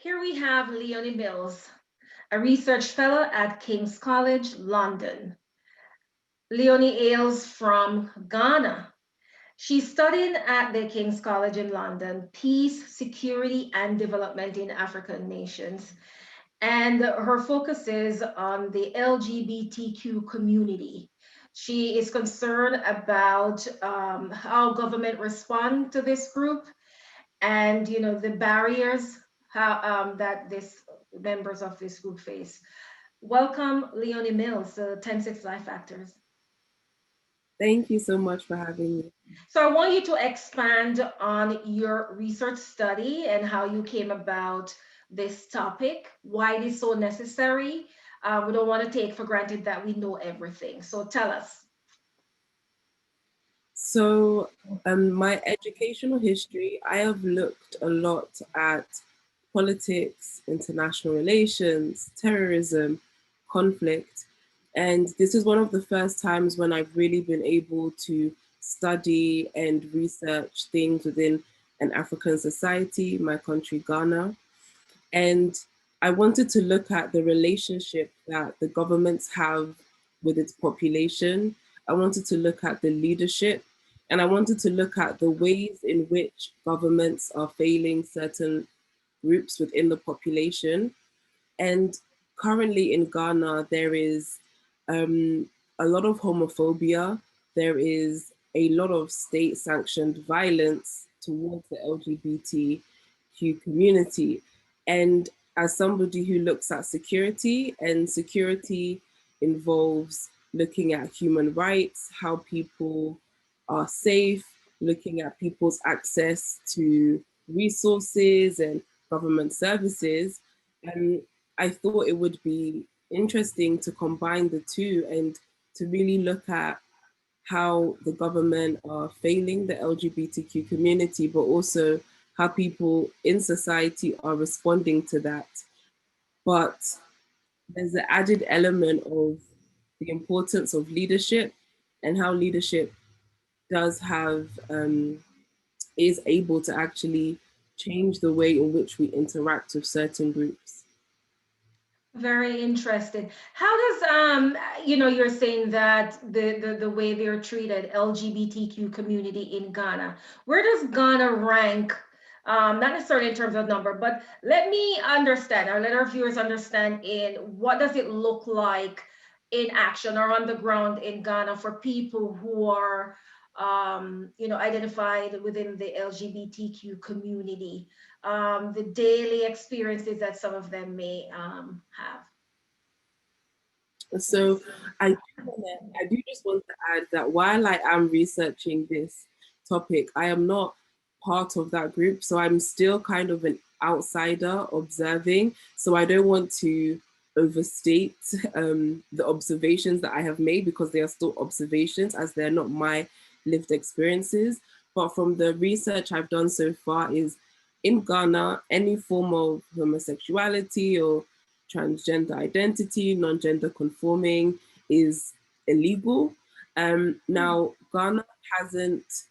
Here we have Leonie Mills, a research fellow at King's College, London. Leonie hails from Ghana. She studied at the King's College in London, Peace, Security, and Development in African Nations. And her focus is on the LGBTQ community. She is concerned about how government respond to this group and the barriers that this members of this group face. Welcome, Leonie Mills, 10-6 Life Factors. Thank you so much for having me. So I want you to expand on your research study and how you came about this topic, why it is so necessary. We don't want to take for granted that we know everything. So tell us. So, my educational history, I have looked a lot at politics, international relations, terrorism, conflict. And this is one of the first times when I've really been able to study and research things within an African society, my country, Ghana. And I wanted to look at the relationship that the governments have with its population. I wanted to look at the leadership, and I wanted to look at the ways in which governments are failing certain groups within the population. And currently in Ghana, there is a lot of homophobia. There is a lot of state sanctioned violence towards the LGBTQ community. And as somebody who looks at security, and security involves looking at human rights, how people are safe, looking at people's access to resources and government services. And I thought it would be interesting to combine the two and to really look at how the government are failing the LGBTQ community, but also how people in society are responding to that. But there's the added element of the importance of leadership and how leadership does have is able to actually change the way in which we interact with certain groups. Very interesting. How does you're saying that the way they're treated, LGBTQ community in Ghana, where does Ghana rank? Not necessarily in terms of number, but let me understand, or let our viewers understand in what does it look like in action or on the ground in Ghana for people who are identified within the LGBTQ community, the daily experiences that some of them may have. So I do just want to add that while I am researching this topic, I am not part of that group. So I'm still kind of an outsider observing. So I don't want to overstate the observations that I have made because they are still observations as they're not my lived experiences. But from the research I've done so far is in Ghana, any form of homosexuality or transgender identity, non-gender conforming is illegal. Now, Ghana hasn't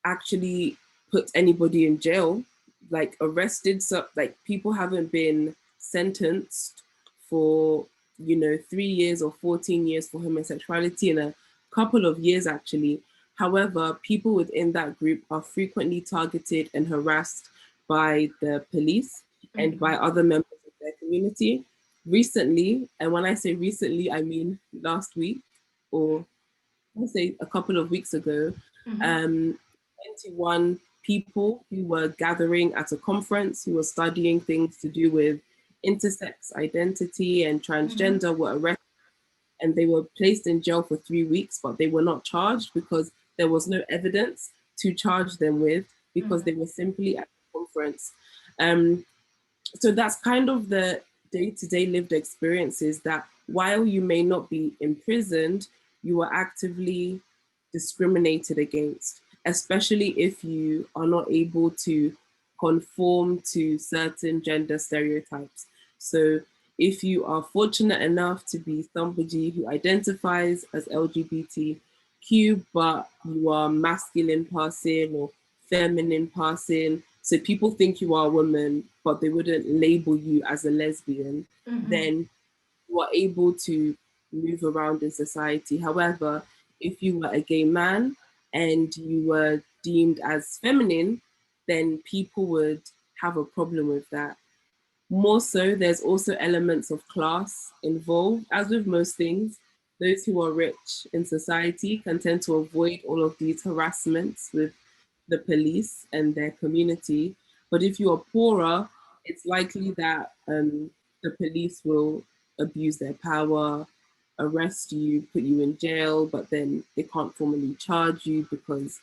actually put anybody in jail, like arrested. So, like people haven't been sentenced for 3 years or 14 years for homosexuality in a couple of years actually. However, people within that group are frequently targeted and harassed by the police and by other members of their community. Recently, and when I say recently, I mean last week or let's say a couple of weeks ago, Mm-hmm. 21 people who were gathering at a conference who were studying things to do with intersex identity and Mm-hmm. transgender were arrested and they were placed in jail for 3 weeks, but they were not charged because there was no evidence to charge them with because Mm-hmm. they were simply at the conference. Um, so that's kind of the day-to-day lived experiences that while you may not be imprisoned, you are actively discriminated against, especially if you are not able to conform to certain gender stereotypes. So if you are fortunate enough to be somebody who identifies as LGBTQ, but you are masculine passing or feminine passing, So people think you are a woman, but they wouldn't label you as a lesbian. Mm-hmm. Then you are able to move around in society. However, if you were a gay man and you were deemed as feminine, then people would have a problem with that. More so, there's also elements of class involved. As with most things, those who are rich in society can tend to avoid all of these harassments with the police and their community. But if you are poorer, it's likely that the police will abuse their power, arrest you, put you in jail, but then they can't formally charge you because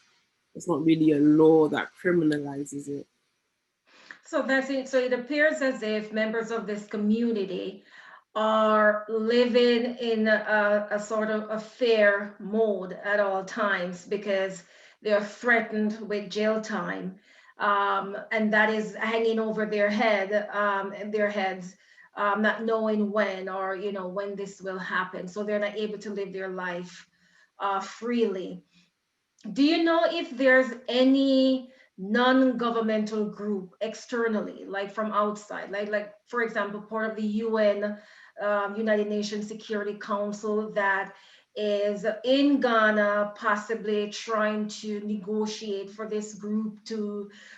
it's not really a law that criminalizes it. So that's it. So it appears as if members of this community are living in a sort of a fear mode at all times because they're threatened with jail time, and that is hanging over their head, and their heads, not knowing when or when this will happen. So they're not able to live their life freely. Do you know if there's any non-governmental group externally, like from outside, like for example, part of the UN, United Nations Security Council, that is in Ghana, possibly trying to negotiate for this group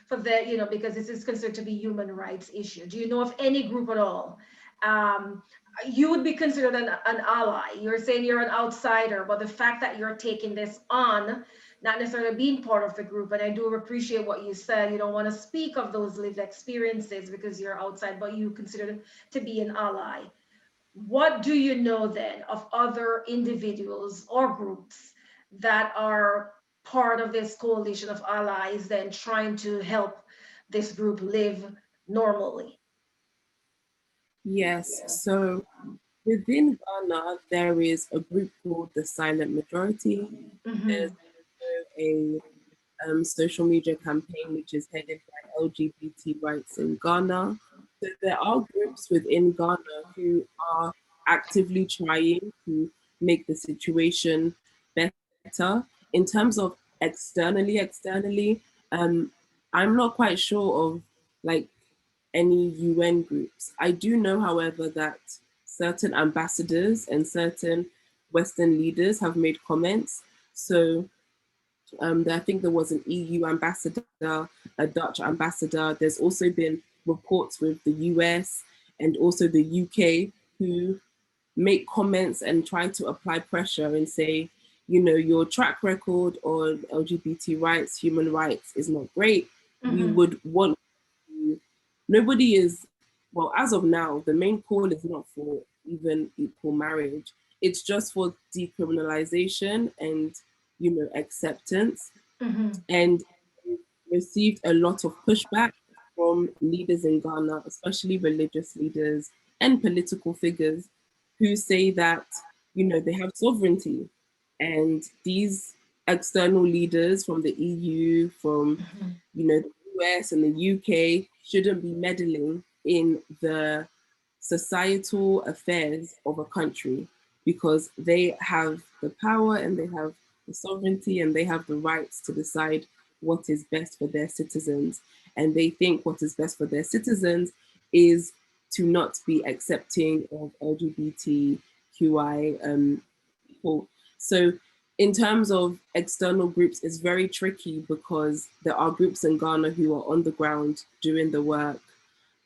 for the, because this is considered to be human rights issue. Do you know of any group at all? Um, you would be considered an ally. You're saying you're an outsider, but the fact that you're taking this on, not necessarily being part of the group. And I do appreciate what you said. You don't want to speak of those lived experiences because you're outside, but you consider them to be an ally. What do you know then of other individuals or groups that are part of this coalition of allies then trying to help this group live normally? Yes, so within Ghana, there is a group called the Silent Majority. There's Mm-hmm. also a social media campaign which is headed by LGBT rights in Ghana. So there are groups within Ghana who are actively trying to make the situation better. In terms of externally, I'm not quite sure of like any UN groups. I do know, however, that certain ambassadors and certain Western leaders have made comments. So I think there was an EU ambassador, a Dutch ambassador. There's also been reports with the US and also the UK who make comments and try to apply pressure and say, your track record on LGBT rights, human rights is not great. We Mm-hmm. would want to, nobody is, well, as of now, the main call is not for even equal marriage. It's just for decriminalization and, acceptance. Mm-hmm. And received a lot of pushback from leaders in Ghana, especially religious leaders and political figures who say that, they have sovereignty. And these external leaders from the EU, from, Mm-hmm. the US and the UK shouldn't be meddling in the societal affairs of a country because they have the power and they have the sovereignty and they have the rights to decide what is best for their citizens. And they think what is best for their citizens is to not be accepting of LGBTQI people. So, in terms of external groups, it's very tricky because there are groups in Ghana who are on the ground doing the work.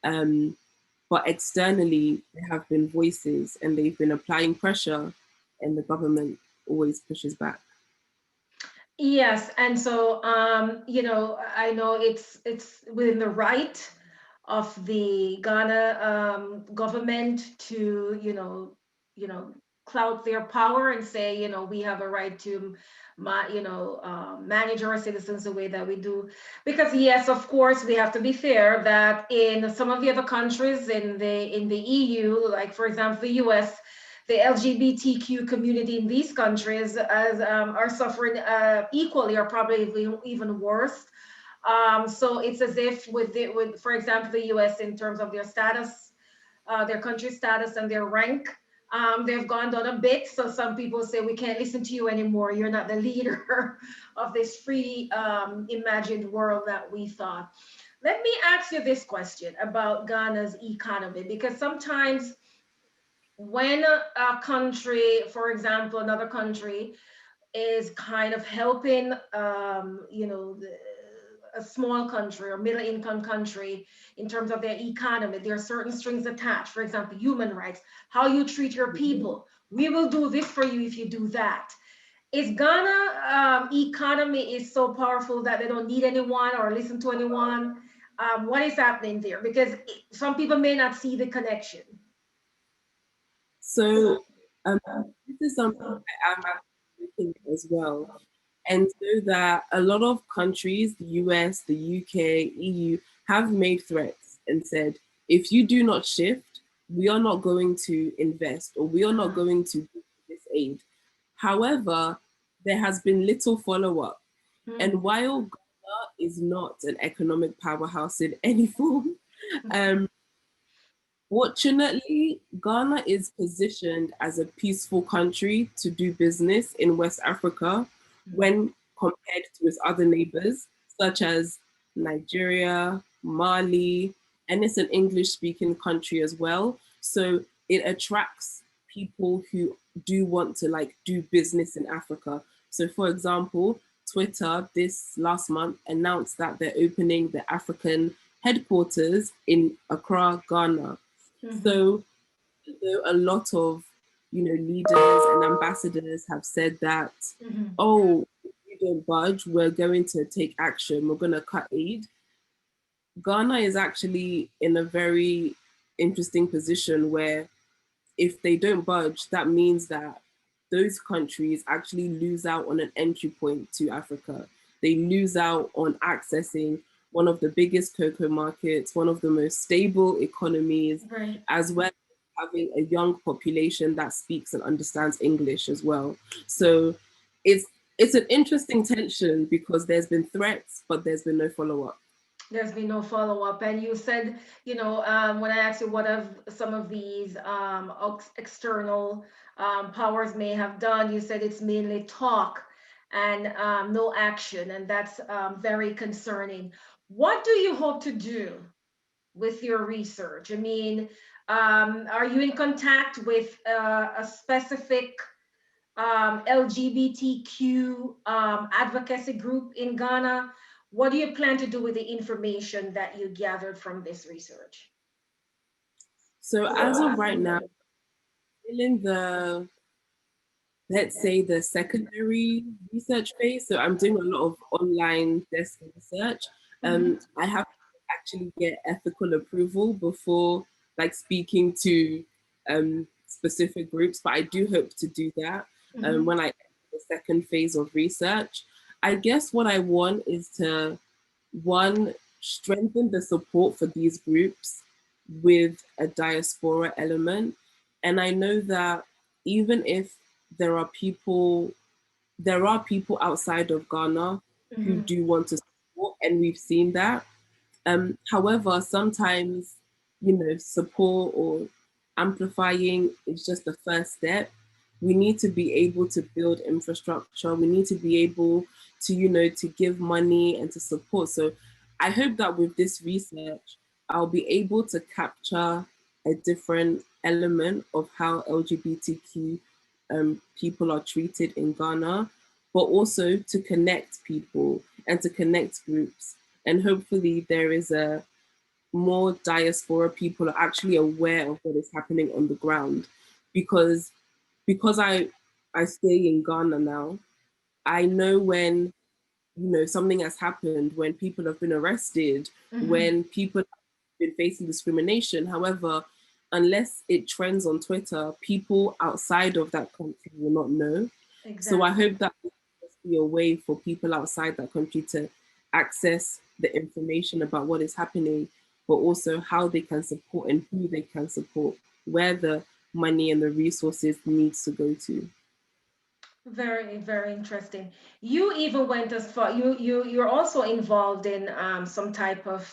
Um, but externally, there have been voices and they've been applying pressure, and the government always pushes back. Yes, and so I know it's within the right of the Ghana government to clout their power and say we have a right to manage our citizens the way that we do, because yes, of course, we have to be fair that in some of the other countries in the EU, like for example the US, the LGBTQ community in these countries are suffering equally or probably even worse. So it's as if with, for example, the US in terms of their status, their country status and their rank, they've gone down a bit. So some people say we can't listen to you anymore. You're not the leader of this free imagined world that we thought. Let me ask you this question about Ghana's economy, because sometimes when a country, for example, another country is kind of helping, a small country or middle income country in terms of their economy, there are certain strings attached. For example, human rights, how you treat your Mhm. people. We will do this for you if you do that. Is Ghana economy is so powerful that they don't need anyone or listen to anyone? What is happening there? Because some people may not see the connection. So this is something I am actually looking at as well. And so that a lot of countries, the US, the UK, EU, have made threats and said, if you do not shift, we are not going to invest or we are not Ah, going to do this aid. However, there has been little follow up. And hmm, while Ghana is not an economic powerhouse in any form, um, fortunately, Ghana is positioned as a peaceful country to do business in West Africa hmm. when compared to its other neighbors, such as Nigeria, Mali, and it's an English speaking country as well. So it attracts people who do want to like do business in Africa. So, for example, Twitter this last month announced that they're opening the African headquarters in Accra, Ghana. Hmm. So a lot of leaders and ambassadors have said that, Hmm. oh, if you don't budge, we're going to take action. We're going to cut aid. Ghana is actually in a very interesting position where if they don't budge, that means that those countries actually lose out on an entry point to Africa. They lose out on accessing one of the biggest cocoa markets, one of the most stable economies, Right. as well as having a young population that speaks and understands English as well. So it's it's an interesting tension because there's been threats, but there's been no follow up. There's been no follow-up. And you said, when I asked you what of some of these external powers may have done, you said it's mainly talk and no action. And that's very concerning. What do you hope to do with your research? I mean, are you in contact with a specific LGBTQ advocacy group in Ghana? What do you plan to do with the information that you gathered from this research? So as of right now, in the let's say the secondary research phase. So I'm doing a lot of online desk research. Hmm. I have to actually get ethical approval before like speaking to specific groups, but I do hope to do that Hmm. when I enter the second phase of research. I guess what I want is to one strengthen the support for these groups with a diaspora element. And I know that even if there are people outside of Ghana who Hmm. do want to support, and we've seen that. However, sometimes, support or amplifying is just the first step. We need to be able to build infrastructure. We need to be able to, to give money and to support. So I hope that with this research, I'll be able to capture a different element of how LGBTQ people are treated in Ghana, but also to connect people and to connect groups. And hopefully, there is a more diaspora people are actually aware of what is happening on the ground, because because I stay in Ghana now. I know when something has happened, when people have been arrested, Hmm. when people have been facing discrimination. However, unless it trends on Twitter, people outside of that country will not know. So I Exactly. hope that will just be a way for people outside that country to access the information about what is happening, but also how they can support and who they can support, where the money and the resources needs to go to. Very, very interesting. You even went as far, you're also involved in some type of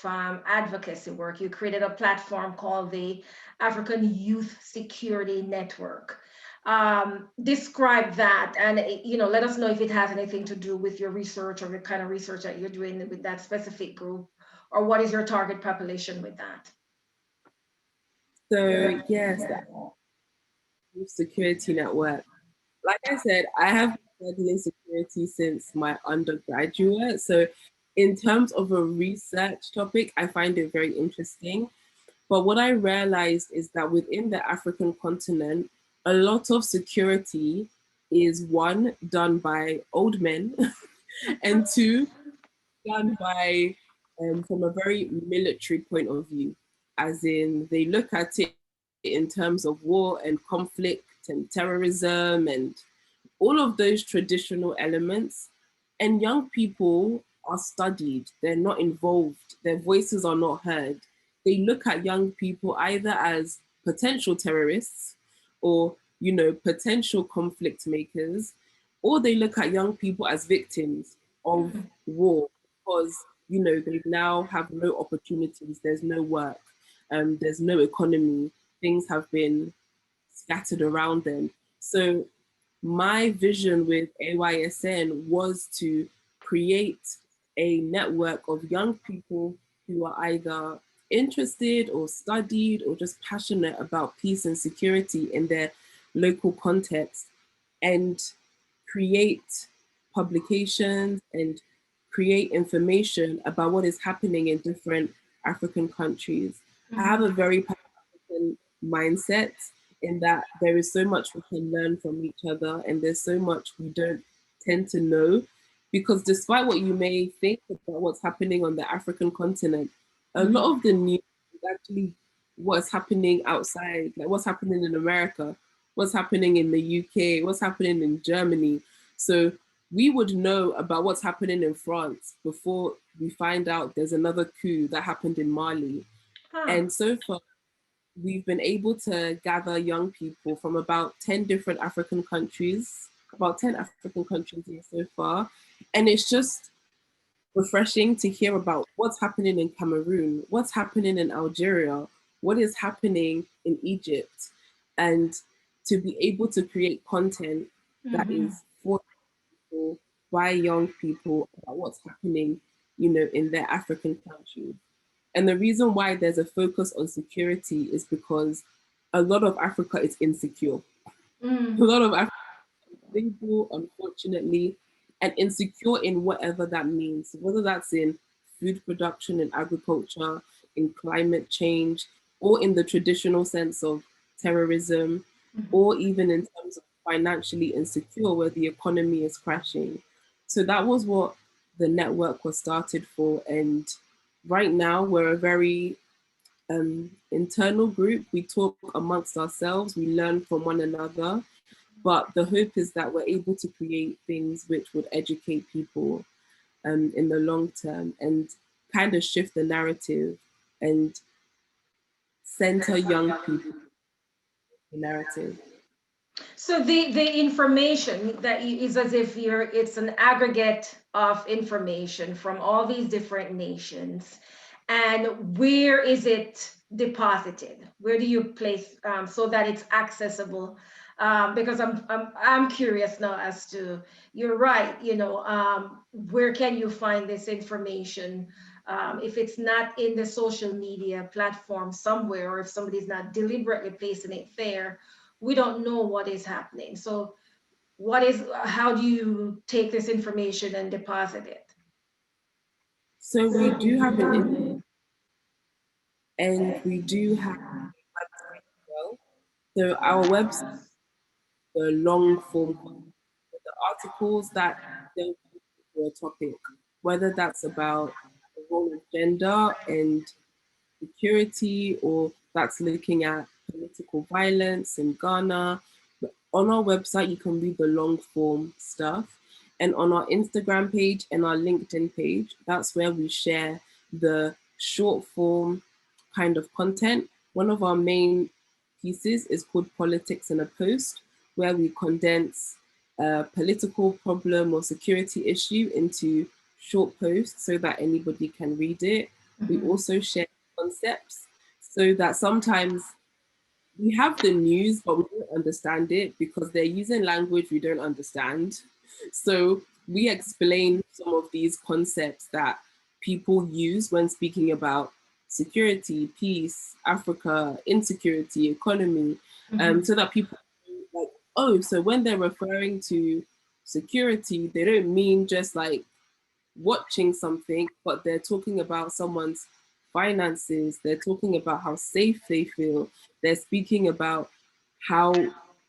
advocacy work. You created a platform called the African Youth Security Network. Describe that and let us know if it has anything to do with your research or the kind of research that you're doing with that specific group. or what is your target population with that? So yes, the security network. Like I said, I have been studying security since my undergraduate. So in terms of a research topic, I find it very interesting. But what I realized is that within the African continent, a lot of security is one, done by old men, and two, done by from a very military point of view, as in they look at it in terms of war and conflict and terrorism and all of those traditional elements. And young people are studied, they're not involved, their voices are not heard. They look at young people either as potential terrorists or, you know, potential conflict makers, or they look at young people as victims of war because, you know, they now have no opportunities, there's no work, there's no economy, things have been scattered around them. So my vision with AYSN was to create a network of young people who are either interested or studied or just passionate about peace and security in their local context, and create publications and create information about what is happening in different African countries. I have a very African mindset in that there is so much we can learn from each other and there's so much we don't tend to know, because despite what you may think about what's happening on the African continent, a lot of the news is actually what's happening outside, like what's happening in America, what's happening in the UK, what's happening in Germany. So we would know about what's happening in France before we find out there's another coup that happened in Mali. Huh. And so far, we've been able to gather young people from about 10 different African countries, about 10 African countries here so far. And it's just refreshing to hear about what's happening in Cameroon, what's happening in Algeria, what is happening in Egypt, and to be able to create content that is for people, by young people about what's happening, you know, in their African countries. And the reason why there's a focus on security is because a lot of Africa is insecure. A lot of Africa is single, unfortunately, and insecure in whatever that means, whether that's in food production and agriculture, in climate change, or in the traditional sense of terrorism, or even in terms of financially insecure where the economy is crashing. So that was what the network was started for. And right now we're a very internal group. We talk amongst ourselves, we learn from one another. But the hope is that we're able to create things which would educate people in the long term and kind of shift the narrative and center young people in the narrative. So the information that is as if it's an aggregate of information from all these different nations, and where is it deposited? Where do you place so that it's accessible? Because I'm curious now as to, you're right, you know, where can you find this information? If it's not in the social media platform somewhere, or if somebody's not deliberately placing it there, we don't know what is happening. So how do you take this information and deposit it? So we do have and we do have as well. So our website, the long form, the articles that delve into a topic, whether that's about the role of gender and security, or that's looking at political violence in Ghana. On our website, you can read the long form stuff. And on our Instagram page and our LinkedIn page, that's where we share the short form kind of content. One of our main pieces is called Politics in a Post, where we condense a political problem or security issue into short posts so that anybody can read it. We also share concepts so that sometimes we have the news, but we don't understand it because they're using language we don't understand. So we explain some of these concepts that people use when speaking about security, peace, Africa, insecurity, economy, Mhm. so that people like, oh, so when they're referring to security, they don't mean just like watching something, but they're talking about someone's finances, they're talking about how safe they feel, they're speaking about how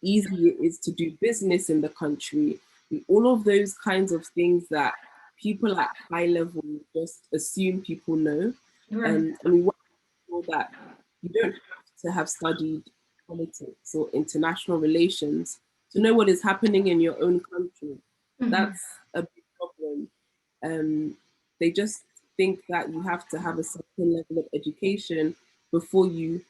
easy it is to do business in the country, all of those kinds of things that people at high level just assume people know. Right. And we want to make sure that you don't have to have studied politics or international relations to know what is happening in your own country. Mhm. That's a big problem. um, they just think that you have to have a certain level of education before you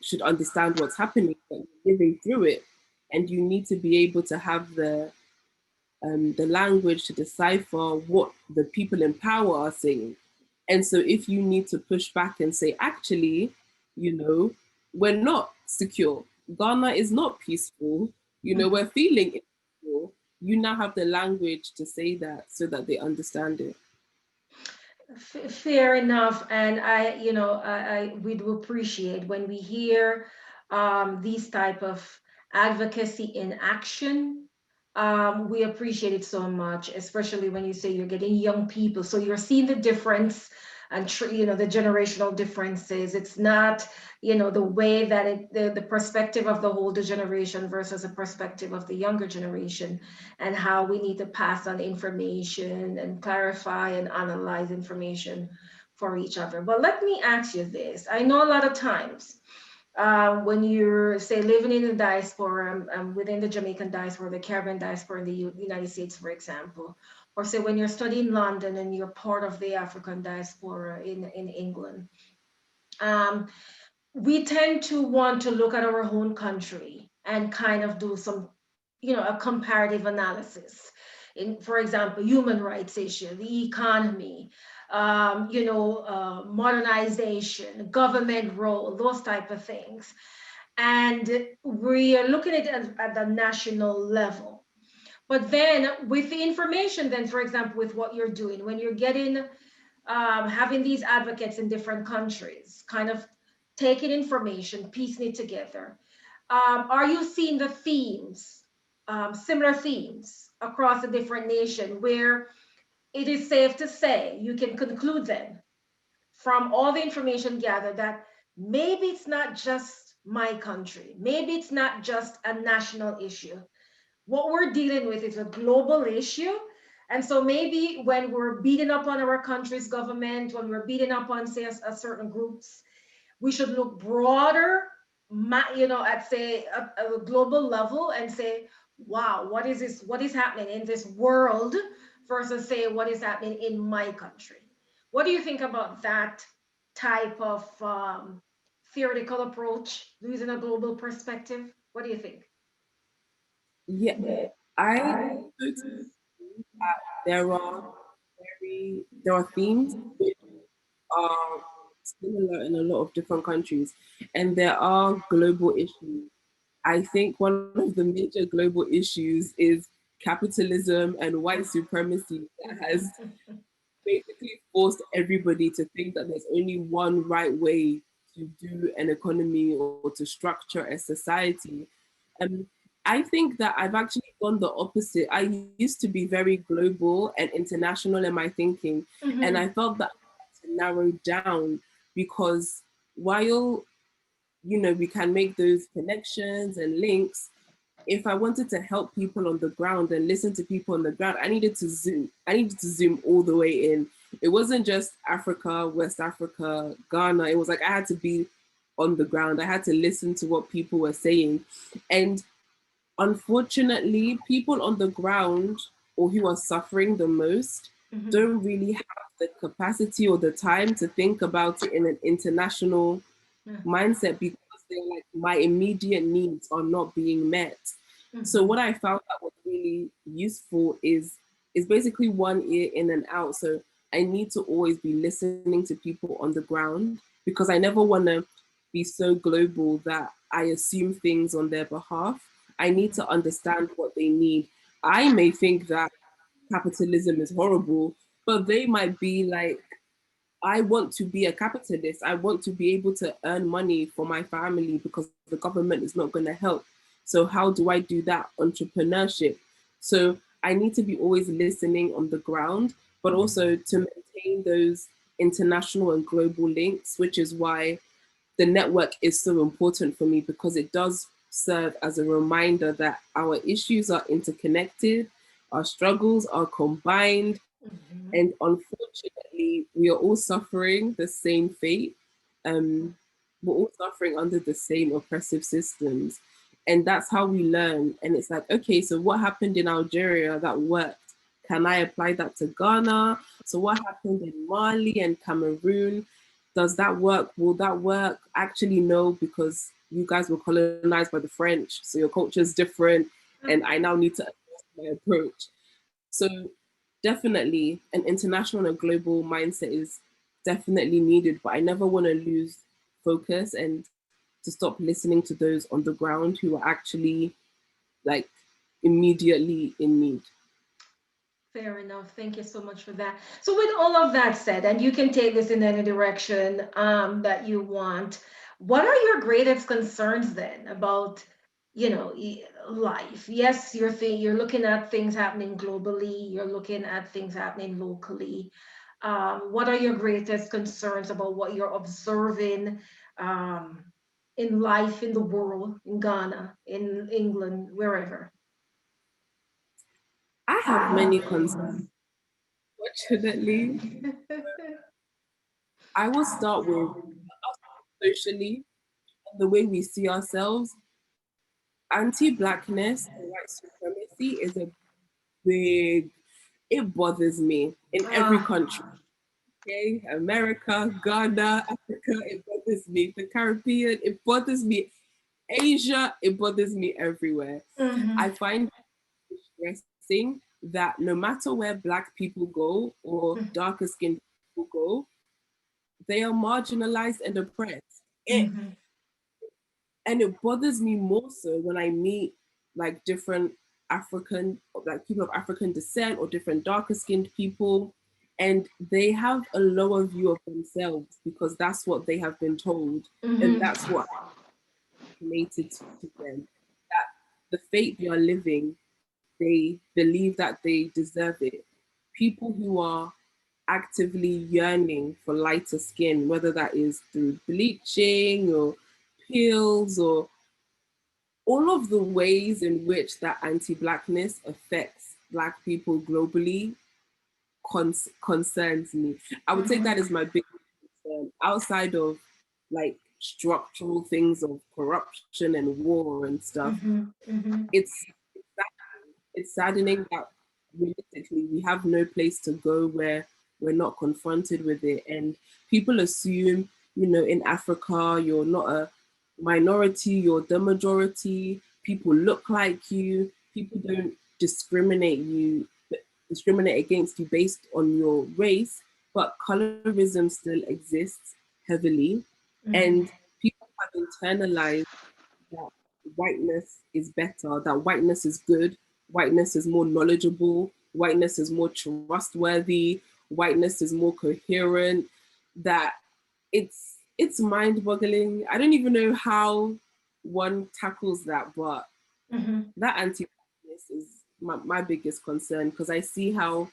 should understand what's happening, but you're living through it, and you need to be able to have the language to decipher what the people in power are saying. And so if you need to push back and say, actually, you know, we're not secure. Ghana is not peaceful. We're feeling insecure. You now have the language to say that so that they understand it. Fair enough, and we do appreciate when we hear these type of advocacy in action. We appreciate it so much, especially when you say you're getting young people, so you're seeing the difference and the generational differences. It's not the way that the perspective of the older generation versus the perspective of the younger generation, and how we need to pass on information and clarify and analyze information for each other. But let me ask you this. I know a lot of times when you're, say, living in the diaspora, within the Jamaican diaspora, the Caribbean diaspora in the United States, for example, or say when you're studying London and you're part of the African diaspora in England, um, we tend to want to look at our own country and kind of do some, a comparative analysis. In, for example, human rights issue, the economy, modernization, government role, those type of things. And we are looking at the national level. But then with the information, then, for example, with what you're doing, when you're getting having these advocates in different countries, kind of taking information, piecing it together. Are you seeing the themes, similar themes across the different nation where it is safe to say you can conclude then from all the information gathered that maybe it's not just my country, maybe it's not just a national issue, what we're dealing with is a global issue. And so maybe when we're beating up on our country's government, when we're beating up on, say, a certain groups, we should look broader, at, say, a global level and say, wow, what is this? What is happening in this world versus, say, what is happening in my country? What do you think about that type of theoretical approach using a global perspective? What do you think? Yeah, I totally agree that there are themes which are similar in a lot of different countries, and there are global issues. I think one of the major global issues is capitalism and white supremacy that has basically forced everybody to think that there's only one right way to do an economy or to structure a society. Um, I think that I've actually gone the opposite. I used to be very global and international in my thinking, and I Mhm. felt that I had to narrow down because while we can make those connections and links, if I wanted to help people on the ground and listen to people on the ground, I needed to zoom. I needed to zoom all the way in. It wasn't just Africa, West Africa, Ghana. It was like I had to be on the ground. I had to listen to what people were saying. And unfortunately, people on the ground or who are suffering the most Mhm. don't really have the capacity or the time to think about it in an international Yeah. mindset because they're like, my immediate needs are not being met. So Mhm. what I found that was really useful is basically one ear in and out. So I need to always be listening to people on the ground because I never want to be so global that I assume things on their behalf. I need to understand what they need. I may think that capitalism is horrible, but they might be like, I want to be a capitalist. I want to be able to earn money for my family because the government is not going to help. So, how do I do that? Entrepreneurship. So, I need to be always listening on the ground, but also to maintain those international and global links, which is why the network is so important for me because it does serve as a reminder that our issues are interconnected, our struggles are combined, Mhm. and unfortunately, we are all suffering the same fate. Um, we're all suffering under the same oppressive systems. And that's how we learn. And it's like, okay, so what happened in Algeria that worked? Can I apply that to Ghana? So what happened in Mali and Cameroon? Does that work? Will that work? Actually, no, because you guys were colonized by the French. So your culture is different. And I now need to adjust my approach. So definitely an international and global mindset is definitely needed, but I never want to lose focus and to stop listening to those on the ground who are actually like immediately in need. Fair enough. Thank you so much for that. So, with all of that said, and you can take this in any direction that you want, what are your greatest concerns then about, life? Yes, you're looking at things happening globally. You're looking at things happening locally. What are your greatest concerns about what you're observing um, in life, in the world, in Ghana, in England, wherever? I have many concerns, fortunately. I will start with socially, the way we see ourselves. Anti-blackness and white supremacy is a big, it bothers me in every Ah. country. Okay, America, Ghana, Africa, it bothers me. The Caribbean, it bothers me. Asia, it bothers me everywhere. I Mhm. find it distressing that no matter where Black people go or darker skinned people go, they are marginalized and oppressed. Mhm. And it bothers me more so when I meet like different African, like people of African descent or different darker skinned people, and they have a lower view of themselves because that's what they have been told, and Mhm. that's what related to them. That the fate they are living, they believe that they deserve it. People who are actively yearning for lighter skin, whether that is through bleaching or pills or all of the ways in which that anti-blackness affects Black people globally concerns me. I would say that is my biggest concern outside of like structural things of corruption and war and stuff. Mhm. Mhm. It's it's saddening that realistically we have no place to go where we're not confronted with it. And people assume, in Africa, you're not a minority, you're the majority. People look like you. People don't discriminate against you based on your race, but colorism still exists heavily. Mhm. And people have internalized that whiteness is better, that whiteness is good, whiteness is more knowledgeable, whiteness is more trustworthy, whiteness is more coherent, that it's mind-boggling. I don't even know how one tackles that, but Mhm. that anti-blackness is my biggest concern because I see how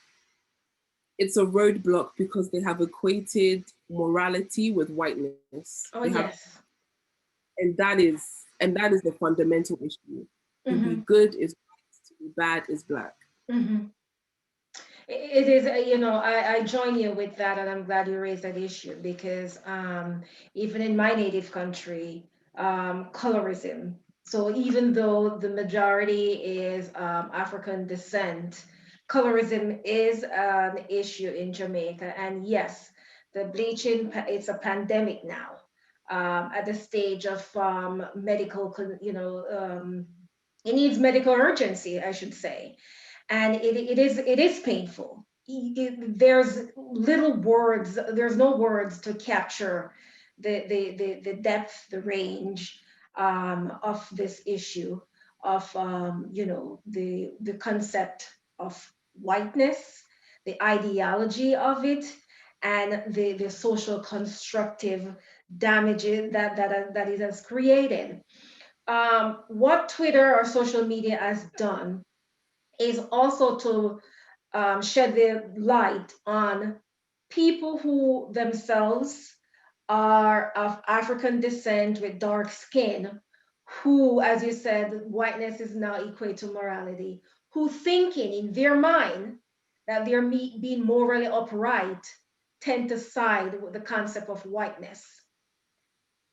it's a roadblock because they have equated morality with whiteness. They Oh have yes. and that is the fundamental issue. To be Mhm. good is white, to be bad is Black. Mhm. It is, I join you with that, and I'm glad you raised that issue because even in my native country, colorism. So even though the majority is African descent, colorism is an issue in Jamaica. And yes, the bleaching, it's a pandemic now at the stage of medical, it needs medical urgency, I should say, and it is painful. There's little words, there's no words to capture the depth, the range of this issue of the concept of whiteness, the ideology of it, and the social constructive damage that it has created. What Twitter or social media has done is also to shed the light on people who themselves are of African descent with dark skin, who, as you said, whiteness is now equate to morality, who thinking in their mind that they're being morally upright, tend to side with the concept of whiteness.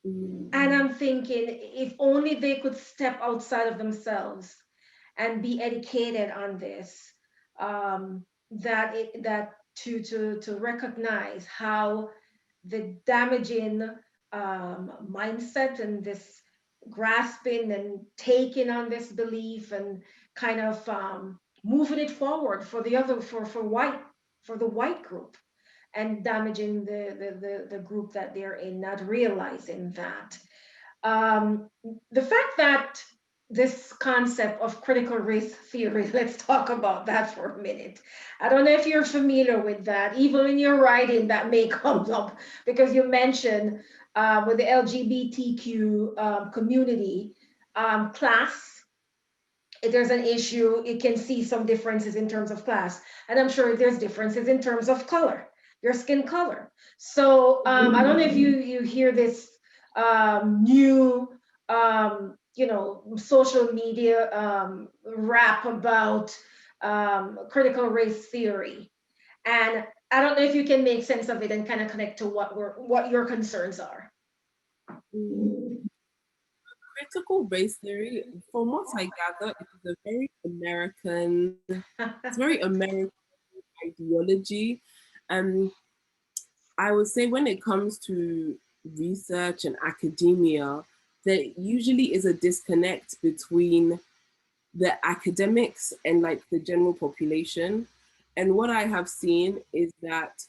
And Mm. I'm thinking, if only they could step outside of themselves and be educated on this, that to recognize how the damaging mindset and this grasping and taking on this belief and kind of moving it forward for the other for the white group, and damaging the group that they're in, not realizing that um, the fact that this concept of critical race theory, let's talk about that for a minute. I don't know if you're familiar with that. Even in your writing, that may come up because you mentioned with the LGBTQ community class, if there's an issue, it can see some differences in terms of class. And I'm sure there's differences in terms of color, your skin color. So I don't know if you hear this new social media rap about critical race theory. And I don't know if you can make sense of it and kind of connect to what your concerns are. Mm. Critical race theory, from what I gather, it is a very American, it's very American ideology. Um, I would say when it comes to research and academia, there usually is a disconnect between the academics and like the general population. And what I have seen is that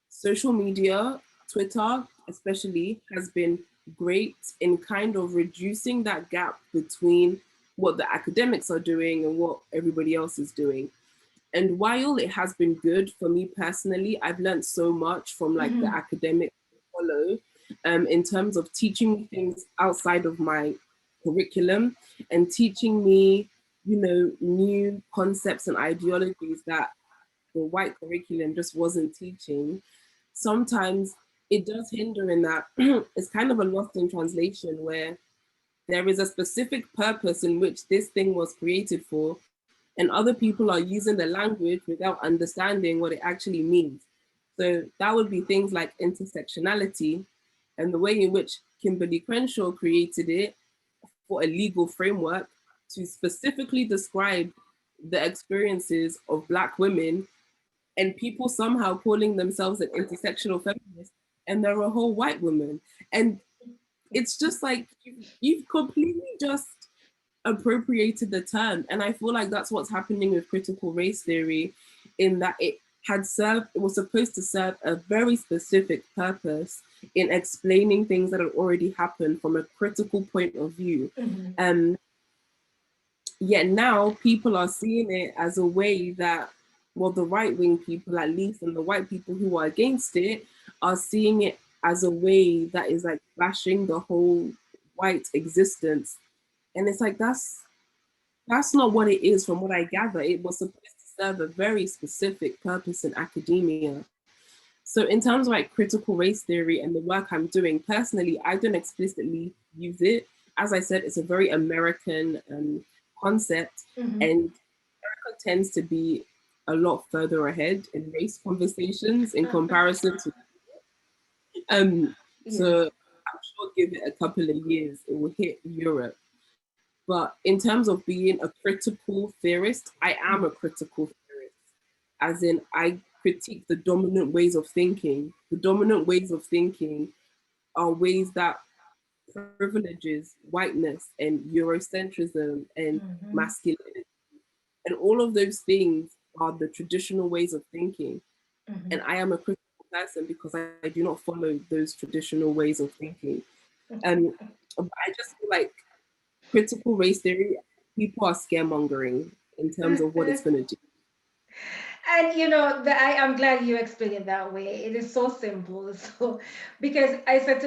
social media, Twitter especially, has been great in kind of reducing that gap between what the academics are doing and what everybody else is doing. And while it has been good for me personally, I've learned so much from like the Mhm. academic follow in terms of teaching me things outside of my curriculum and teaching me, new concepts and ideologies that the white curriculum just wasn't teaching. Sometimes it does hinder in that it's kind of a lost in translation where there is a specific purpose in which this thing was created for, and other people are using the language without understanding what it actually means. So that would be things like intersectionality and the way in which Kimberly Crenshaw created it for a legal framework to specifically describe the experiences of Black women, and people somehow calling themselves an intersectional feminist, and they're a whole white woman. And it's just like you've completely just appropriated the term. And I feel like that's what's happening with critical race theory, in that it was supposed to serve a very specific purpose in explaining things that had already happened from a critical point of view. Mhm. Um, Yet now people are seeing it as a way that, well, the right wing people at least, and the white people who are against it, are seeing it as a way that is like bashing the whole white existence. And it's like that's not what it is from what I gather. It was supposed to serve a very specific purpose in academia. So in terms of like critical race theory and the work I'm doing, personally, I don't explicitly use it. As I said, it's a very American concept, Mhm. and America tends to be a lot further ahead in race conversations in comparison to Yes. so I'm sure give it a couple of years, it will hit Europe. But in terms of being a critical theorist, I am a critical theorist, as in I critique the dominant ways of thinking. The dominant ways of thinking are ways that privileges whiteness and Eurocentrism and Mhm. masculinity. And all of those things are the traditional ways of thinking. And Mhm. I am a critical person because I do not follow those traditional ways of thinking. Um, but I just feel like critical race theory, people are scaremongering in terms of what it's going to do. And I'm glad you explained it that way. It is so simple. So because I said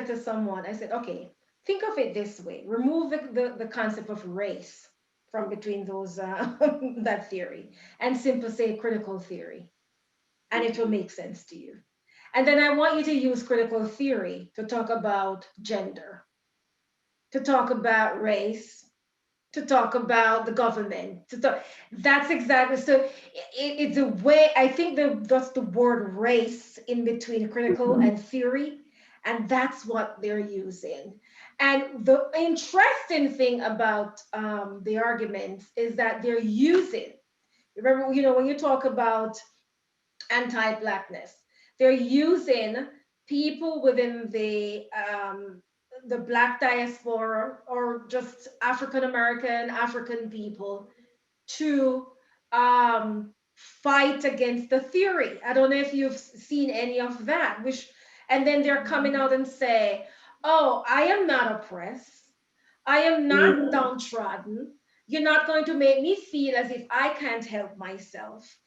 to someone, I said, okay, think of it this way. Remove the concept of race from between those that theory and simply say critical theory, and it will make sense to you. And then I want you to use critical theory to talk about gender, to talk about race, to talk about the government. That's exactly so. It's a way. I think that's the word race in between critical and theory, and that's what they're using. And the interesting thing about the arguments is that they're using. Remember, when you talk about anti-blackness, they're using people within the black diaspora or just African American, African people to fight against the theory. I don't know if you've seen any of that, and then they're coming out and say, oh, I am not oppressed. I am not downtrodden. You're not going to make me feel as if I can't help myself.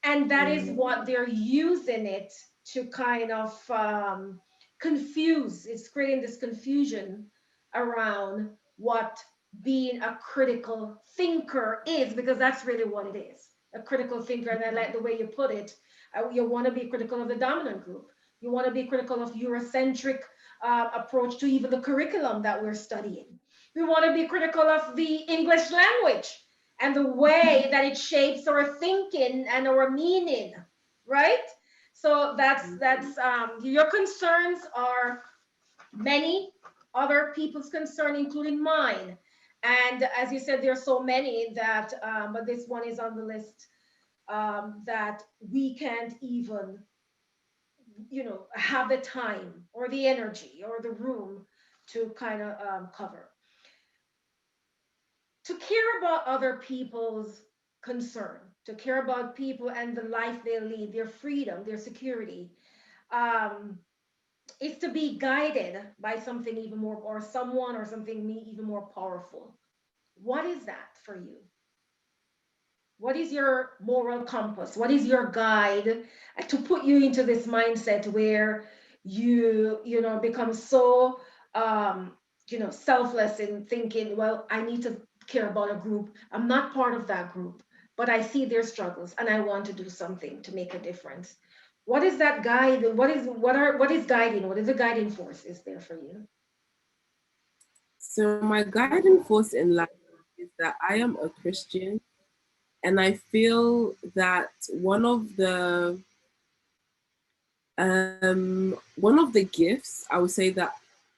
And that is what they're using it to kind of confuse. It's creating this confusion around what being a critical thinker is, because that's really what it is, a critical thinker. And I like the way you put it. You want to be critical of the dominant group. You want to be critical of Eurocentric approach to even the curriculum that we're studying. We want to be critical of the English language and the way that it shapes our thinking and our meaning, right? So that's your concerns are many other people's concern, including mine. And as you said, there are so many that, but this one is on the list that we can't even, have the time or the energy or the room to kind of cover. To care about other people's concern, to care about people and the life they lead, their freedom, their security, um, is to be guided by something even more, or someone, or something even more powerful. What is that for you? What is your moral compass? What is your guide to put you into this mindset where you become so selfless in thinking, well, I need to care about a group. I'm not part of that group, but I see their struggles and I want to do something to make a difference. What is that guide? What is guiding? What is the guiding force is there for you? So my guiding force in life is that I am a Christian, and I feel that one of the gifts I would say that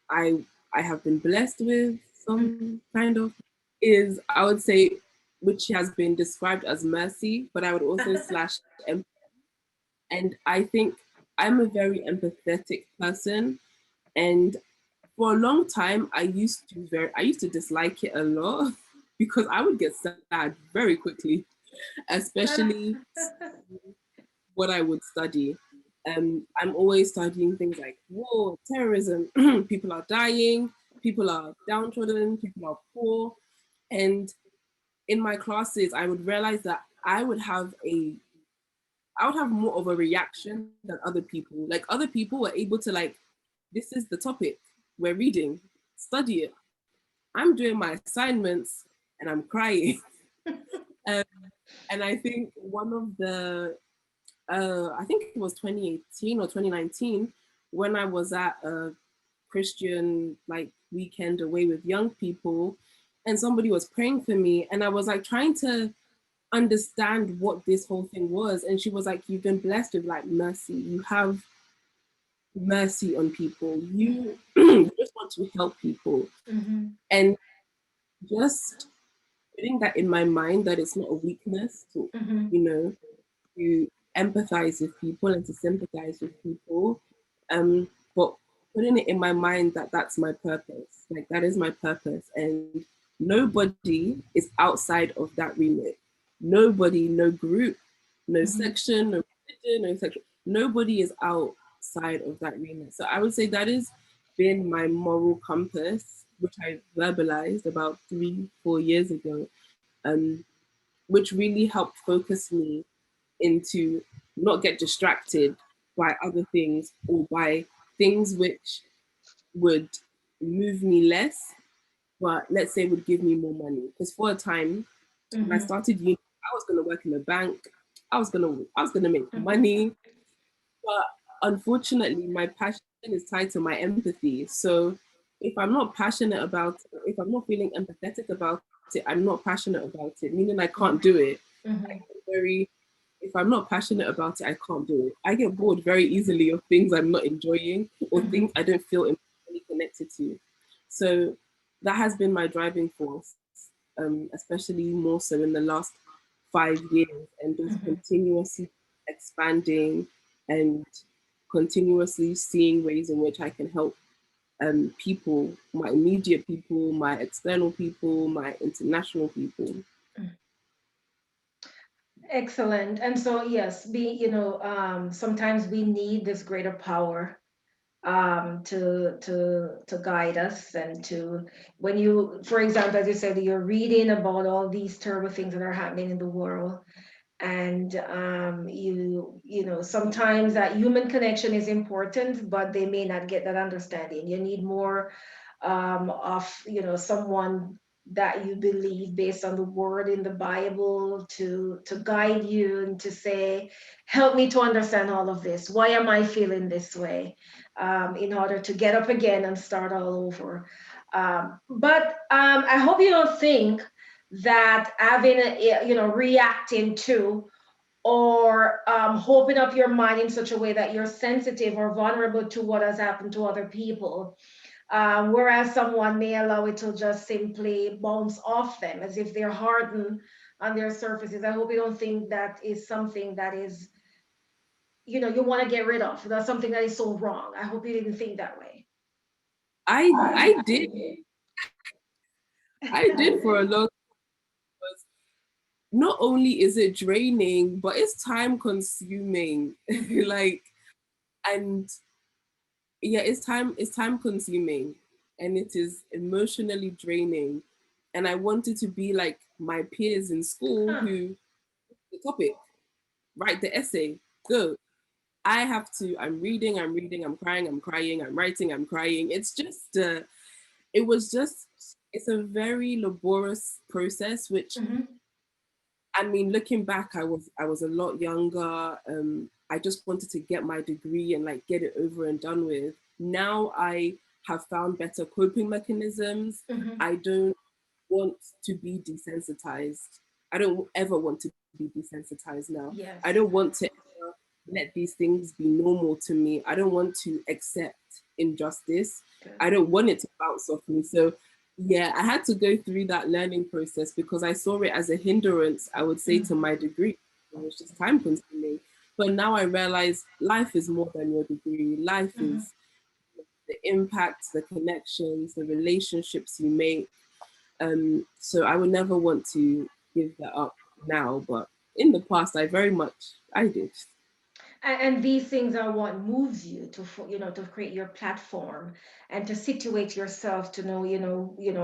I I have been blessed with some kind of is, I would say, which has been described as mercy, but I would also slash empathy. And I think I'm a very empathetic person, and for a long time I used to dislike it a lot because I would get sad very quickly, especially what I would study. I'm always studying things like war, terrorism, people are dying, people are downtrodden, people are poor. And in my classes, I would realize that I would have more of a reaction than other people. Like, other people were able to, like, this is the topic, we're reading, study it. I'm doing my assignments and I'm crying. um, and I think I think it was 2018 or 2019 when I was at a Christian like weekend away with young people, and somebody was praying for me, and I was like trying to understand what this whole thing was, and she was like, "You've been blessed with like mercy. You have mercy on people. You you just want to help people." Mhm. And just putting that in my mind that it's not a weakness to, Mhm. you know, to empathize with people and to sympathize with people. But putting it in my mind that that's my purpose, like that is my purpose, and nobody is outside of that remit. Nobody, no group, no Mhm. section, no religion, no section. Nobody is outside of that remit. So I would say that has been my moral compass, which I verbalized about 3, 4 years ago, um, which really helped focus me into not get distracted by other things or by things which would move me less, but let's say would give me more money. Because for a time, when I Mm-hmm. started uni, I was gonna work in a bank. I was gonna make Mm-hmm. money, but unfortunately, my passion is tied to my empathy. So if I'm not passionate about it, if I'm not feeling empathetic about it, I'm not passionate about it, meaning I can't do it. Mm-hmm. Very, if I'm not passionate about it, I can't do it. I get bored very easily of things I'm not enjoying or Mm-hmm. things I don't feel emotionally connected to. So that has been my driving force, especially more so in the last 5 years, and just Mm-hmm. continuously expanding and continuously seeing ways in which I can help people, my immediate people, my external people, my international people. Excellent. And so, yes, sometimes we need this greater power to guide us and to when you, for example, as you said, you're reading about all these terrible things that are happening in the world, and sometimes that human connection is important, but they may not get that understanding. You need more of someone that you believe based on the word in the Bible to guide you and to say, help me to understand all of this. Why am I feeling this way? In order to get up again and start all over. But I hope you don't think that having reacting to or open up your mind in such a way that you're sensitive or vulnerable to what has happened to other people, whereas someone may allow it to just simply bounce off them as if they're hardened on their surfaces. I hope you don't think that is something that is, you want to get rid of. That's something that is so wrong. I hope you didn't think that way. I did I did for a long. Not only is it draining, but it's time consuming. Mm-hmm. Like, and yeah, it's time consuming, and it is emotionally draining. And I wanted to be like my peers in school Huh. who the topic, write the essay, go. I have to, I'm reading, I'm crying, I'm crying, I'm writing, I'm crying. It was just, it's a very laborious process, which Mm-hmm. I mean, looking back, I was a lot younger. I just wanted to get my degree and like get it over and done with. Now I have found better coping mechanisms. Mm-hmm. I don't want to be desensitized. I don't ever want to be desensitized now. I don't Yes. want to ever let these things be normal to me. I don't want to accept injustice. Good. I don't want it to bounce off me. So yeah, I had to go through that learning process because I saw it as a hindrance, I would say, to Mm-hmm. my degree. It was just time consuming. But now I realize life is more than your degree. Life Mm-hmm. is the impact, the connections, the relationships you make. So I would never want to give that up now. But in the past, I did. And these things are what moves you to to create your platform and to situate yourself to know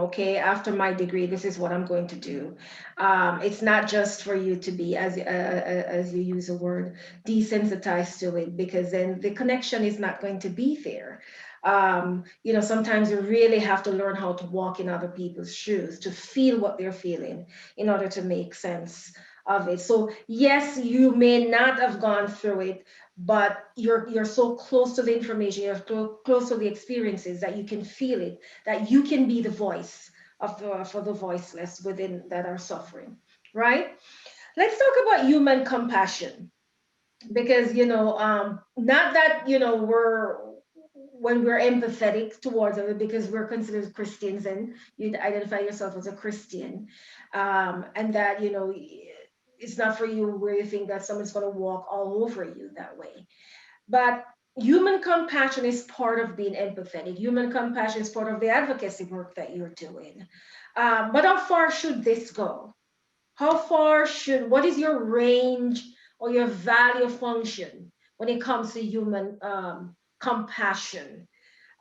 okay, after my degree this is what I'm going to do. It's not just for you to be as you use the word desensitized to it, because then the connection is not going to be there. Sometimes you really have to learn how to walk in other people's shoes to feel what they're feeling in order to make sense of it. So yes, you may not have gone through it, but you're so close to the information, you're close to the experiences that you can feel it, that you can be the voice for the voiceless within that are suffering, right? Let's talk about human compassion, because not that we're when we're empathetic towards other because we're considered Christians and you identify yourself as a Christian, and that it's not for you where you think that someone's going to walk all over you that way. But human compassion is part of being empathetic. Human compassion is part of the advocacy work that you're doing. But how far should this go? What is your range or your value function when it comes to human compassion?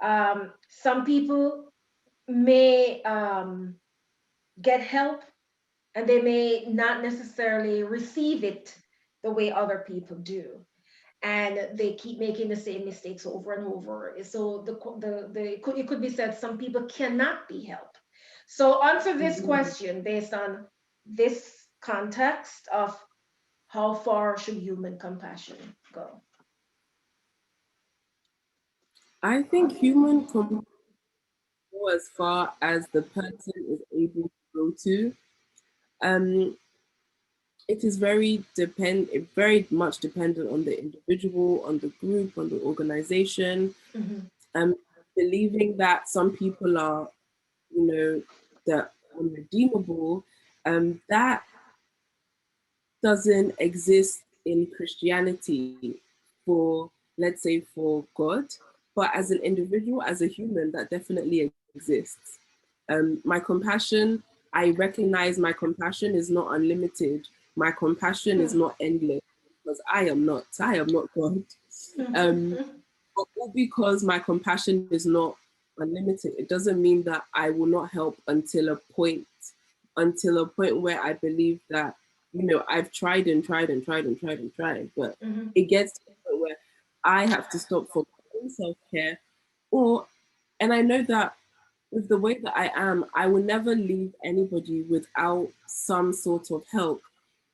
Some people may get help and they may not necessarily receive it the way other people do, and they keep making the same mistakes over and over. So it could be said some people cannot be helped. So answer this Mhm. question based on this context of how far should human compassion go? I think human can go as far as the person is able to go to. Um, it is very much dependent on the individual, on the group, on the organization. Mm-hmm. Um, Believing that some people are, you know, the unredeemable, that doesn't exist in Christianity for, let's say, for God. But as an individual, as a human, that definitely exists. My compassion, I recognize my compassion is not unlimited. My compassion is not endless because I am not God. Um, but all because my compassion is not unlimited, it doesn't mean that I will not help until a point where I believe that, I've tried and tried and tried and tried and tried, but Mm-hmm. it gets to a point where I have to stop for my own self care. Or, and I know that with the way that I am, I will never leave anybody without some sort of help.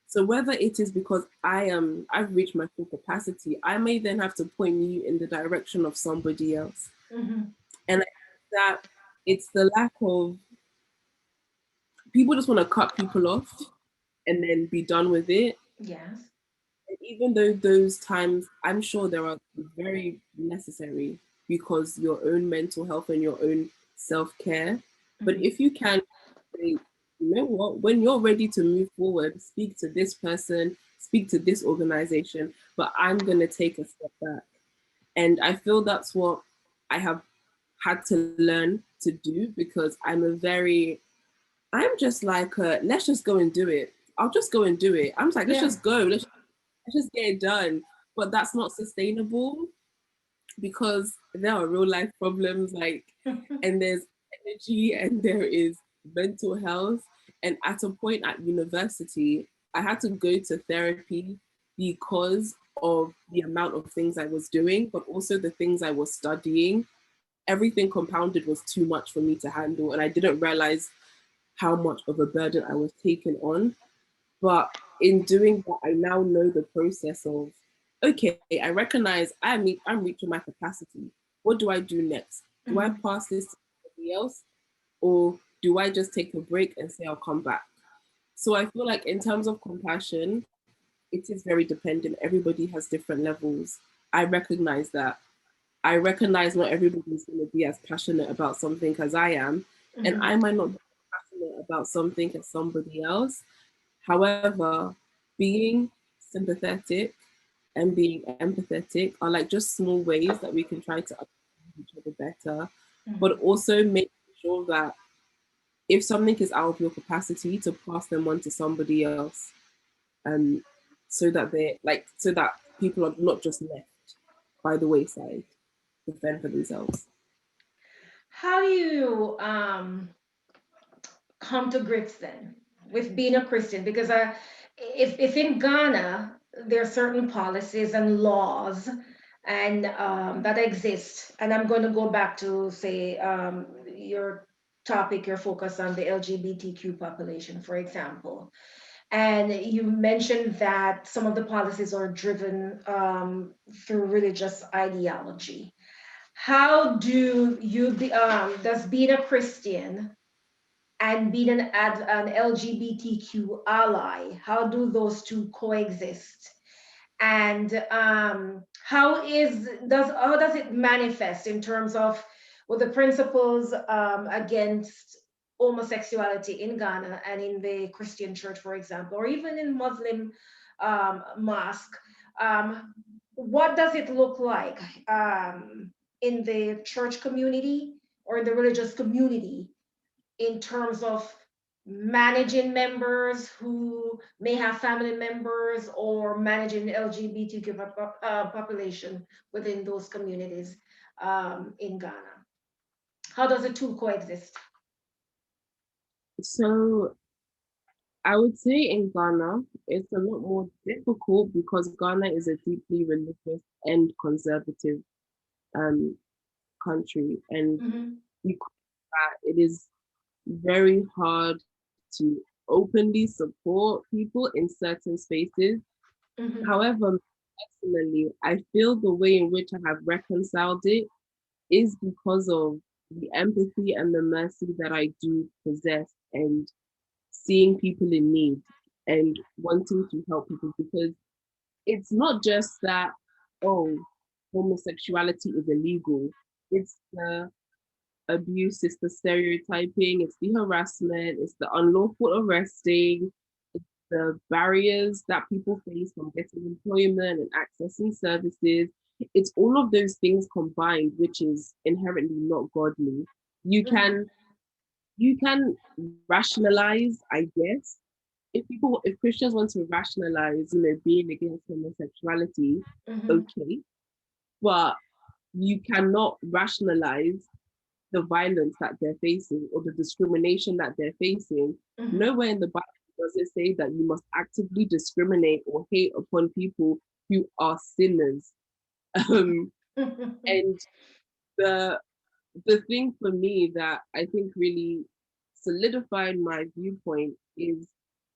So whether it is because I've reached my full capacity, I may then have to point you in the direction of somebody else. Mm-hmm. And I think that it's the lack of people just want to cut people off and then be done with it. Yes. And even though those times, I'm sure there are very necessary because your own mental health and your own self care. But Mm-hmm. if you can say, you know what, when you're ready to move forward, speak to this person, speak to this organization, but I'm going to take a step back. And I feel that's what I have had to learn to do because I'm just like, let's just go and do it. I'll just go and do it. I'm just like, let's Yeah. just go. Let's just get it done. But that's not sustainable because there are real life problems, like, and there's energy and there is mental health. And at a point at university, I had to go to therapy because of the amount of things I was doing, but also the things I was studying. Everything compounded was too much for me to handle. And I didn't realize how much of a burden I was taking on. But in doing that, I now know the process of, okay, I recognize I'm reaching my capacity. What do I do next? Do I Mm-hmm. pass this to somebody else? Or do I just take a break and say I'll come back? So I feel like in terms of compassion, it is very dependent. Everybody has different levels. I recognize that. I recognize not everybody is going to be as passionate about something as I am, and Mm-hmm. I might not be passionate about something as somebody else. However, being sympathetic and being empathetic are like just small ways that we can try to understand each other better, but Mm-hmm. also making sure that if something is out of your capacity to pass them on to somebody else, um, so that people are not just left by the wayside to fend for themselves. How do you come to grips then with being a Christian? Because if in Ghana there are certain policies and laws and that exist, and I'm going to go back to say your topic, your focus on the LGBTQ population, for example. And you mentioned that some of the policies are driven through religious ideology. How do you does being a Christian and being an LGBTQ ally, how do those two coexist? And how does it manifest in terms of the principles against homosexuality in Ghana and in the Christian church, for example, or even in Muslim mosque? What does it look like in the church community or in the religious community in terms of managing members who may have family members or managing the LGBTQ population within those communities in Ghana? How does the two coexist? So I would say in Ghana, it's a lot more difficult because Ghana is a deeply religious and conservative um, country, and Mm-hmm. because of that, it is very hard to openly support people in certain spaces. Mm-hmm. However, personally, I feel the way in which I have reconciled it is because of the empathy and the mercy that I do possess, and seeing people in need and wanting to help people, because it's not just that, oh, homosexuality is illegal. It's the abuse, it's the stereotyping, it's the harassment, it's the unlawful arresting, it's the barriers that people face from getting employment and accessing services. It's all of those things combined, which is inherently not godly. You Mm-hmm. can you can rationalize, I guess, if Christians want to rationalize, being against homosexuality, Mm-hmm. okay, but you cannot rationalize the violence that they're facing or the discrimination that they're facing. Mm-hmm. Nowhere in the Bible does it say that you must actively discriminate or hate upon people who are sinners. Um, and the the thing for me that I think really solidified my viewpoint is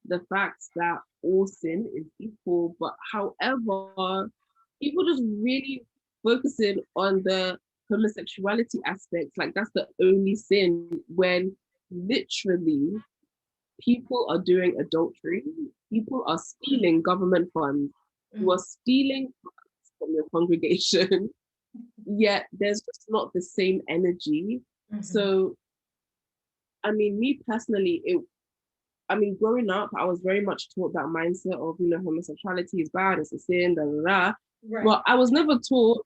the fact that all sin is equal. But however, people just really focusing on the homosexuality aspects, like that's the only sin, when literally people are doing adultery, people are stealing government funds, you are Mm-hmm. stealing from your congregation, yet there's just not the same energy. Mm-hmm. So, I mean, me personally, growing up, I was very much taught that mindset of, homosexuality is bad, it's a sin, da da da. Right. But I was never taught,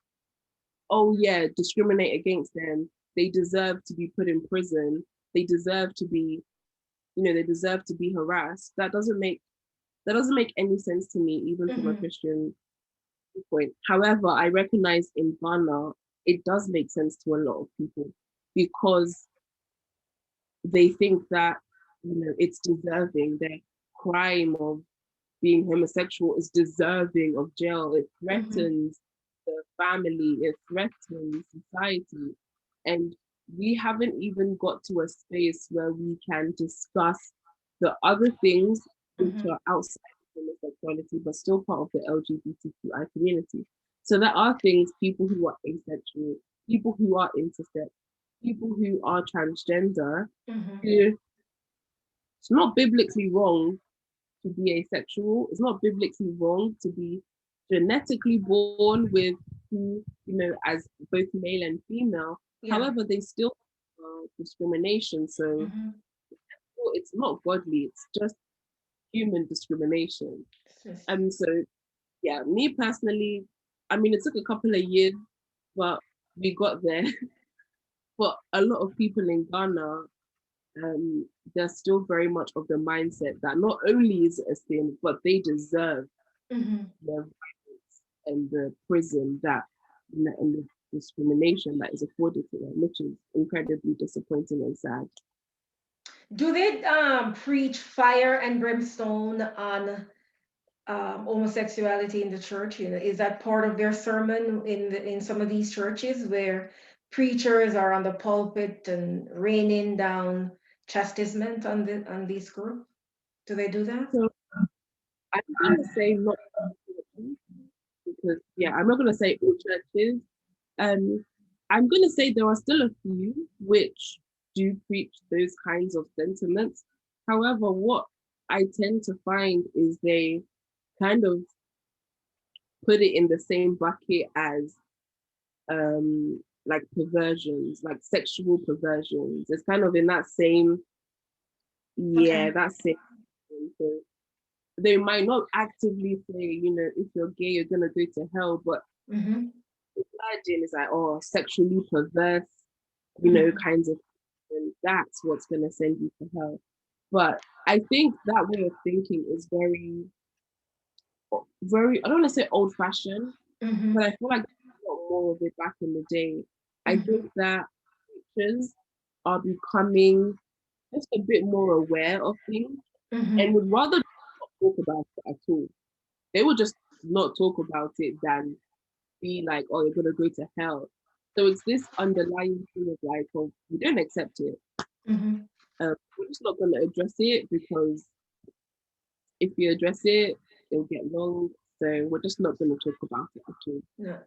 oh yeah, discriminate against them. They deserve to be put in prison. They deserve to be, they deserve to be harassed. That doesn't make any sense to me, even from a Mm-hmm. Christian point. However, I recognize in Ghana, it does make sense to a lot of people because they think that it's deserving. Their crime of being homosexual is deserving of jail. It Mm-hmm. threatens the family. It threatens society, and we haven't even got to a space where we can discuss the other things which Mm-hmm. are outside of homosexuality, but still part of the LGBTQI community. So there are things, people who are asexual, people who are intersex, people who are transgender, Mm-hmm. who it's not biblically wrong to be asexual. It's not biblically wrong to be genetically born with who, as both male and female. Yeah. However, they still discrimination. So Mm-hmm. it's not godly. It's just human discrimination. Yes. And so, yeah, me personally, I mean, it took a couple of years, but we got there. But a lot of people in Ghana, they're still very much of the mindset that not only is it a sin, but they deserve Mm-hmm. the violence and the prison and the discrimination that is afforded to them, which is incredibly disappointing and sad. Do they preach fire and brimstone on homosexuality in the church? Is that part of their sermon in some of these churches where preachers are on the pulpit and raining down chastisement on this group? Do they do that? So I'm gonna say not because I'm not gonna say all churches. Um, I'm gonna say there are still a few which do preach those kinds of sentiments. However, what I tend to find is they kind of put it in the same bucket as like perversions, like sexual perversions. It's kind of in that same, Okay. that same. So they might not actively say, if you're gay, you're gonna go to hell, but Mm-hmm. imagine it's like, oh, sexually perverse, Mm-hmm. kinds of, and that's what's gonna send you to hell. But I think that way of thinking is very, very, I don't want to say old fashioned, but Mm-hmm. I feel like there's a lot more of it back in the day. I Mm-hmm. think that teachers are becoming just a bit more aware of things. and Mm-hmm. would rather not talk about it at all. They would just not talk about it than be like, oh, you're gonna go to hell. So it's this underlying thing of like, oh, we don't accept it. Mm-hmm. We're just not gonna address it because if we address it, it'll get long. So we're just not gonna talk about it at all. No.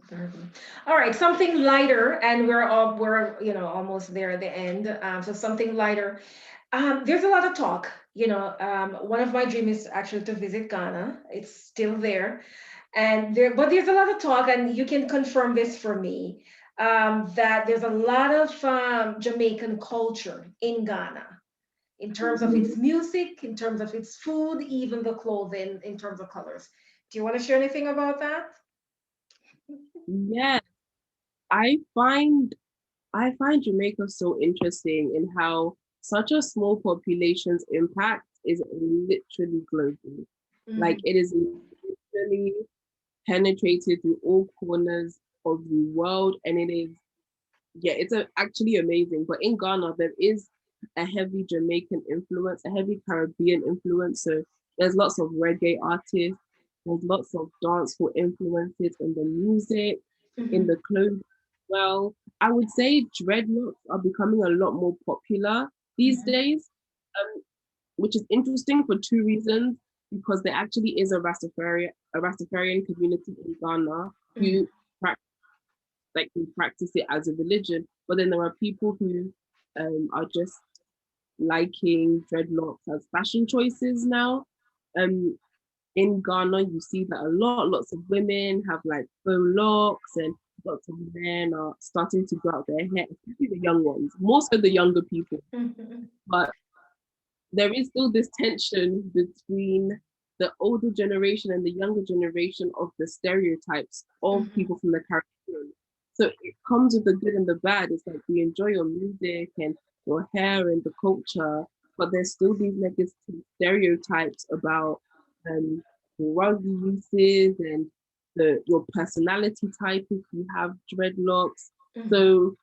Very good. All right, something lighter, and we're almost there at the end. So something lighter. There's a lot of talk. One of my dreams is actually to visit Ghana. It's still there, but there's a lot of talk, and you can confirm this for me, that there's a lot of Jamaican culture in Ghana, in terms of its music, in terms of its food, even the clothing, in terms of colors. Do you want to share anything about that? Yeah, I find I find Jamaica so interesting in how such a small population's impact is literally global. Like Mm-hmm. it is literally penetrated through all corners of the world, and it is it's actually amazing. But in Ghana, there is a heavy Jamaican influence, a heavy Caribbean influence. So there's lots of reggae artists, there's lots of dancehall influences in the music, in Mm-hmm. the clothes. Well, I would say dreadlocks are becoming a lot more popular these Mm-hmm. days, which is interesting for two reasons. Because there actually is a Rastafarian community in Ghana Mm-hmm. who who practice it as a religion, but then there are people who are just liking dreadlocks as fashion choices now. Um, in Ghana, you see that lots of women have like faux locks, and lots of men are starting to grow out their hair, especially the young ones, more so the younger people. Mm-hmm. But there is still this tension between the older generation and the younger generation of the stereotypes of Mm-hmm. people from the Caribbean. So it comes with the good and the bad. It's like we enjoy your music and your hair and the culture, but there's still these negative stereotypes about drug uses and your personality type if you have dreadlocks. Mm-hmm. So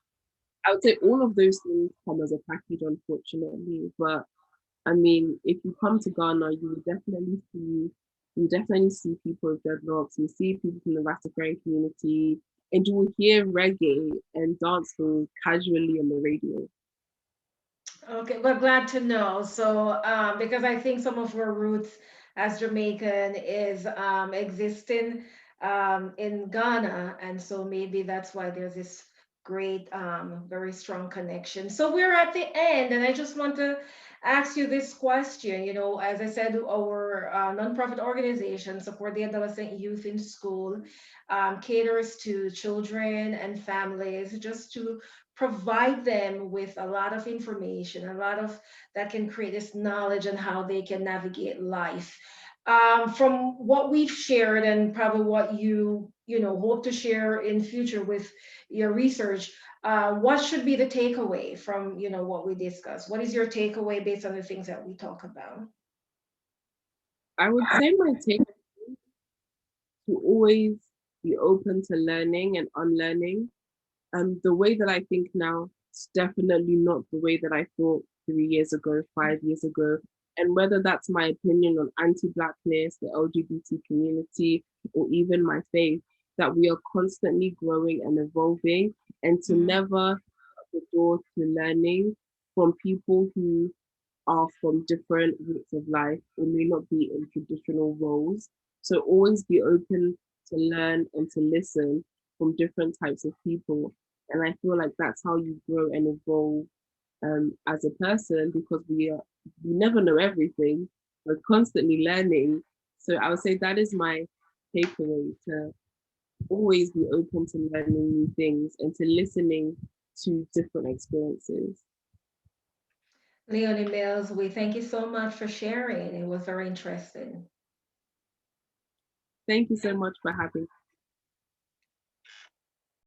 I would say all of those things come as a package, unfortunately. But I mean, if you come to Ghana, you will definitely see people with dreadlocks. You see people from the Rastafarian community, and you will hear reggae and dancehall casually on the radio. Okay, we're glad to know. So, because I think some of our roots as Jamaican is existing in Ghana, and so maybe that's why there's this great, very strong connection. So we're at the end, and I just want to ask you this question. As I said, our nonprofit organization support the adolescent youth in school, caters to children and families, just to provide them with a lot of information, a lot of that can create this knowledge on how they can navigate life. From what we've shared and probably what you hope to share in future with your research, what should be the takeaway from what we discussed? What is your takeaway based on the things that we talk about? I would say my take to always be open to learning and unlearning. The way that I think now is definitely not the way that I thought 3 years ago, 5 years ago. And whether that's my opinion on anti-blackness, the LGBT community, or even my faith, that we are constantly growing and evolving, and to Mhm. never shut the door to learning from people who are from different walks of life or may not be in traditional roles. So always be open to learn and to listen from different types of people. And I feel like that's how you grow and evolve as a person, because we never know everything. We're constantly learning. So I would say that is my takeaway, to always be open to learning new things and to listening to different experiences. Leonie Mills, we thank you so much for sharing. It was very interesting. Thank you so much for having